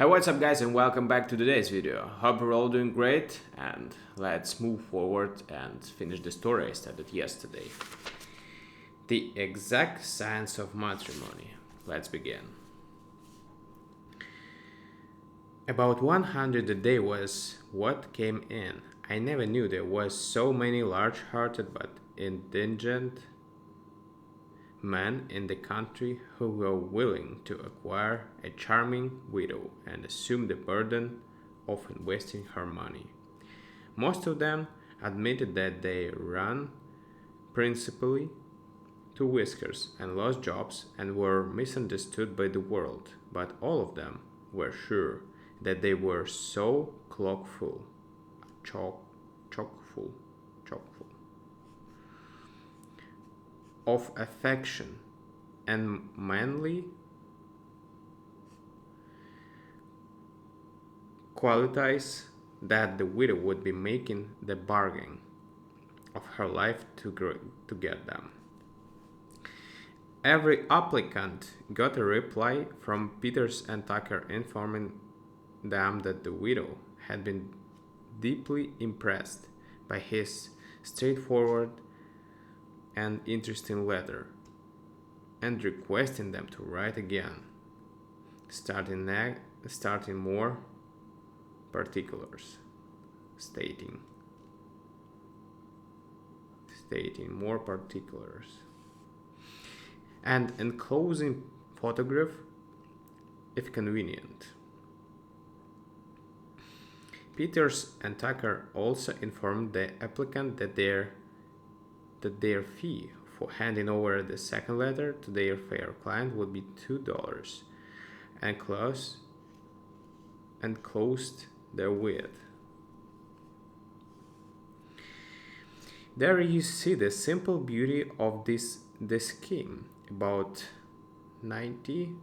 Hey, what's up guys, and welcome back to today's video. Hope you're all doing great, and let's move forward and finish the story I started yesterday. The exact science of matrimony. Let's begin. About 100 a day was what came in. I never knew there was so many large-hearted but indigent men in the country who were willing to acquire a charming widow and assume the burden of investing her money. Most of them admitted that they ran principally to whiskers and lost jobs and were misunderstood by the world, but all of them were sure that they were so chock full of affection and manly qualities that the widow would be making the bargain of her life to get them. Every applicant got a reply from Peters and Tucker informing them that the widow had been deeply impressed by his straightforward and interesting letter, and requesting them to write again, starting more particulars, stating more particulars, and enclosing photograph if convenient. Peters and Tucker also informed the applicant that their fee for handing over the second letter to their fair client would be $2, and closed therewith. There you see the simple beauty of this scheme. About 90%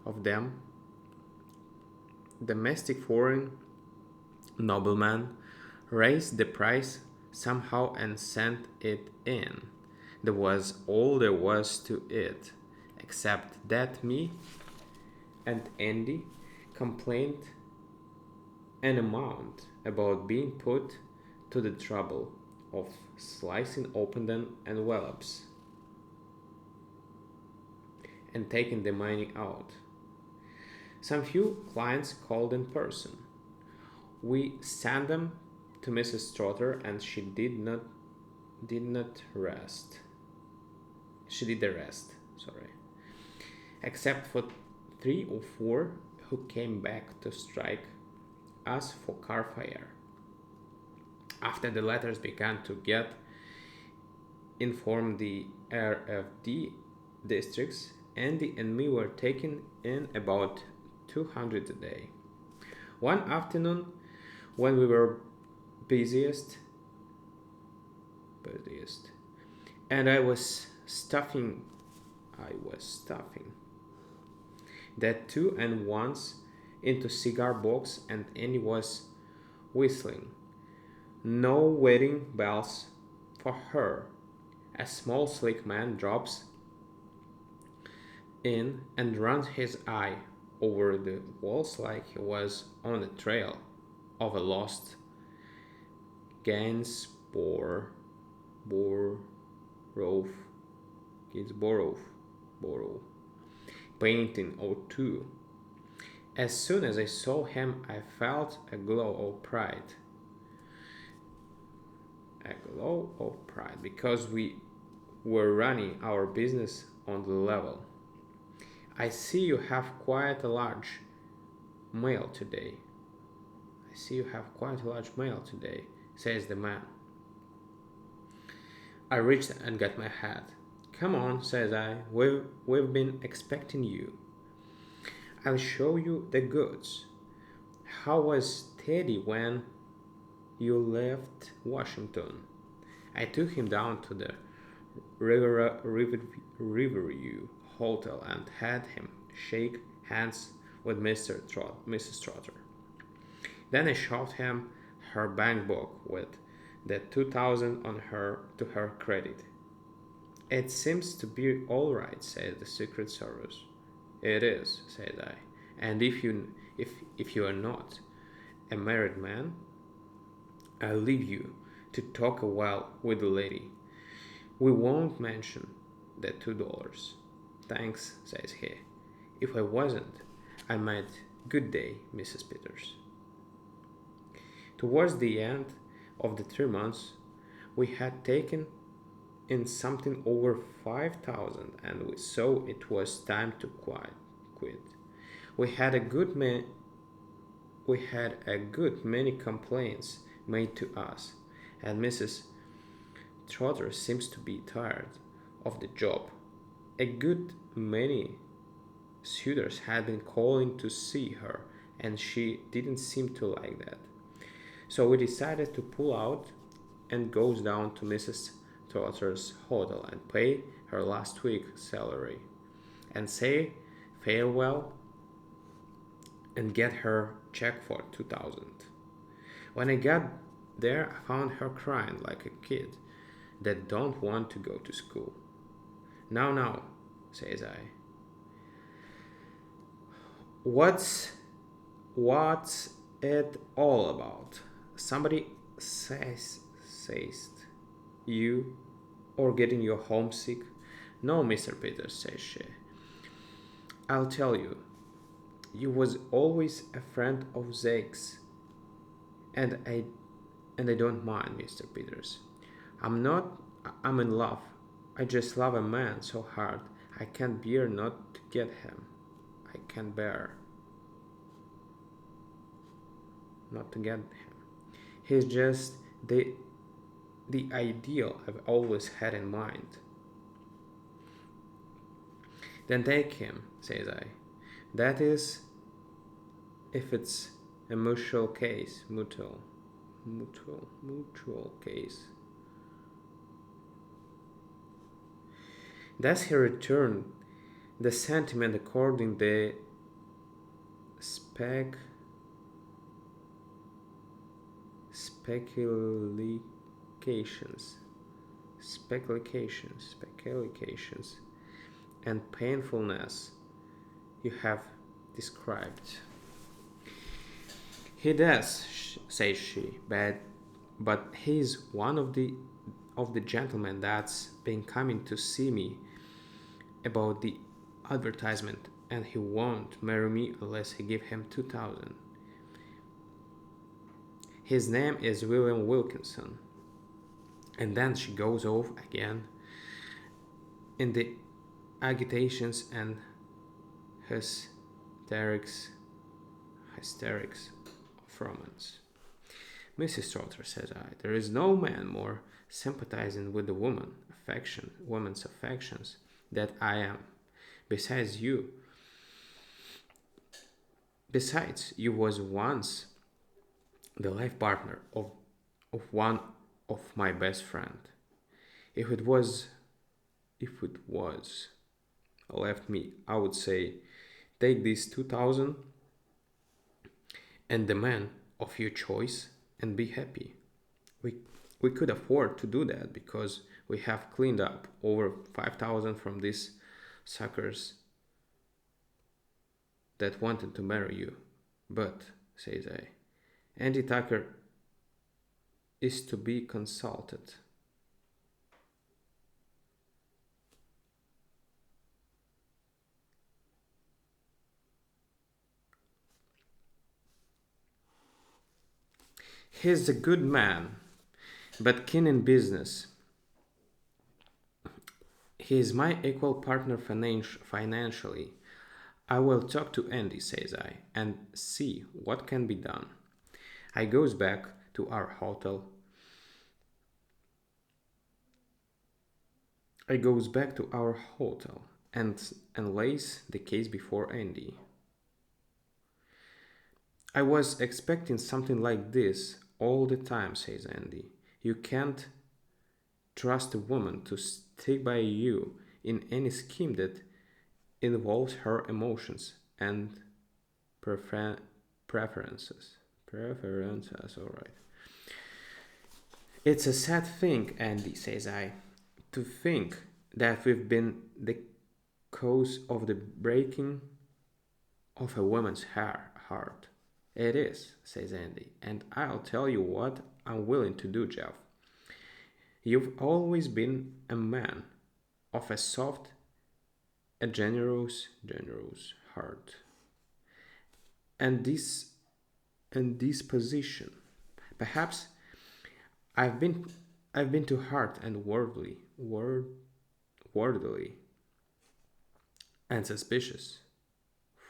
of them, domestic foreign noblemen, raised the price somehow and sent it in. That was all there was to it, except that me and Andy complained an amount about being put to the trouble of slicing open the envelopes and taking the money out. Some few clients called in person. We sent them to Mrs. Trotter, and she did the rest. Except for 3 or 4 who came back to strike us for car fire. After the letters began to get informed the RFD districts, Andy and me were taking in about 200 a day. One afternoon, when we were busiest, and I was stuffing that 2 and 1s into cigar box, and Andy was whistling No Wedding Bells for her. A small slick man drops in and runs his eye over the walls like he was on the trail of a lost Gainsborough painting or two. As soon as I saw him, I felt a glow of pride. Because we were running our business on the level. I see you have quite a large mail today, says the man. I reached and got my hat. Come on, says I, we've been expecting you. I'll show you the goods. How was Teddy when you left Washington? I took him down to the Riverview Hotel and had him shake hands with Mrs. Trotter. Then I showed him her bank book with the $2,000 to her credit. It seems to be all right, said the Secret Service. It is, said I, And if you are not a married man, I'll leave you to talk a while with the lady. We won't mention the $2. Thanks, says he. If I wasn't, I might. Good day, Mrs. Peters. Towards the end of the 3 months, we had taken in something over 5,000, and we saw it was time to quit. We had a good ma- we had a good many complaints made to us, and Mrs. Trotter seems to be tired of the job. A good many suitors had been calling to see her, and she didn't seem to like that. So we decided to pull out and goes down to Mrs. Trotter's hotel and pay her last week's salary and say farewell and get her check for 2,000. When I got there, I found her crying like a kid that don't want to go to school. Now, says I. What's it all about? Somebody says you or getting you homesick? No, Mr. Peters, says she. I'll tell you. You was always a friend of Zake's, and I don't mind, Mr. Peters. I'm not. I'm in love. I just love a man so hard I can't bear not to get him. I can't bear not to get him. He's just the ideal I've always had in mind. Then take him, says I. That is, if it's a mutual case. Thus he returned the sentiment according the speculations, speculations, and painfulness you have described. He does, says she, but he's one of the gentlemen that's been coming to see me about the advertisement, and he won't marry me unless I give him 2,000. His name is William Wilkinson. And then she goes off again in the agitations and hysterics of romance. Mrs. Trotter, says I, there is no man more sympathizing with the woman's affections that I am. Besides you was once the life partner of one of my best friend. If it was left me, I would say, take these 2,000 and the man of your choice and be happy. We could afford to do that because we have cleaned up over 5,000 from these suckers that wanted to marry you. But, says I, Andy Tucker is to be consulted. He's a good man, but keen in business. He is my equal partner financially. I will talk to Andy, says I, and see what can be done. I goes back to our hotel. And lays the case before Andy. I was expecting something like this all the time, says Andy. You can't trust a woman to stick by you in any scheme that involves her emotions and preferences. Preferences, all right. It's a sad thing, Andy, says I, to think that we've been the cause of the breaking of a woman's heart. It is, says Andy, and I'll tell you what I'm willing to do, Jeff. You've always been a man of a soft, a generous heart. And this position. Perhaps I've been I've been too hard and worldly and suspicious.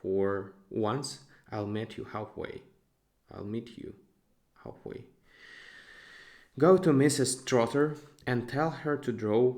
For once I'll meet you halfway. I'll meet you halfway. Go to Mrs. Trotter and tell her to draw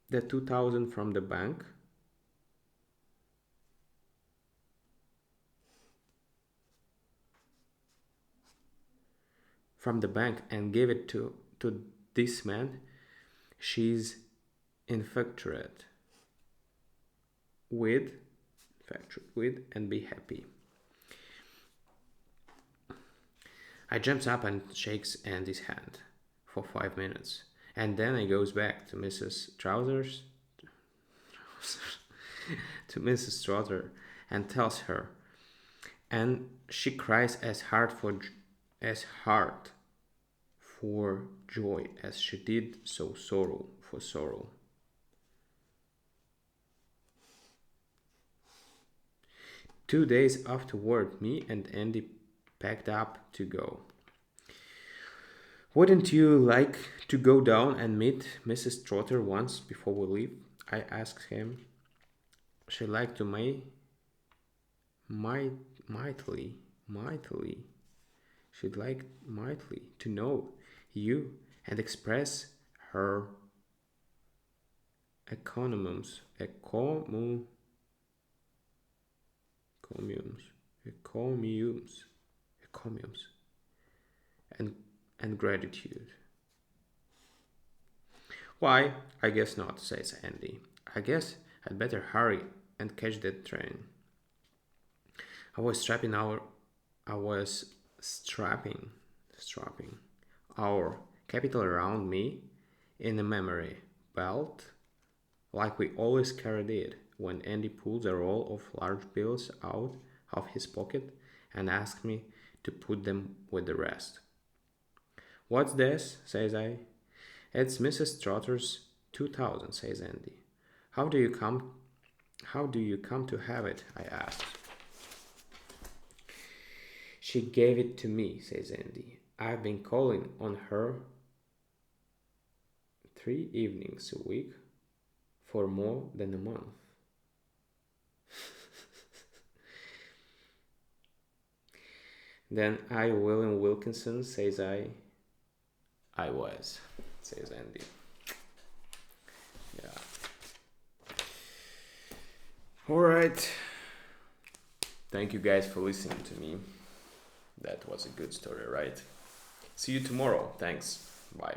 the 2,000 from the bank and give it to this man. She's infatuated with and be happy. I jumps up and shakes Andy's hand for 5 minutes, and then I goes back to Mrs. Trousers to Mrs. Trotter and tells her, and she cries as hard for joy as she did so sorrow for sorrow. 2 days afterward, me and Andy packed up to go. Wouldn't you like to go down and meet Mrs. Trotter once before we leave? I asked him. She'd like to mightily. She'd like mightily to know you and express her economies, encomiums, and gratitude. Why, I guess not, says Andy. I guess I'd better hurry and catch that train. I was strapping our capital around me in a memory belt like we always carried it when Andy pulled a roll of large bills out of his pocket and asked me to put them with the rest. What's this? Says I. It's Mrs. Trotter's 2,000, says Andy. How do you come to have it? I asked. She gave it to me, says Andy. I've been calling on her 3 evenings a week for more than a month. Then I, William Wilkinson, says I was, says Andy. Yeah. Alright. Thank you guys for listening to me. That was a good story, right? See you tomorrow. Thanks. Bye.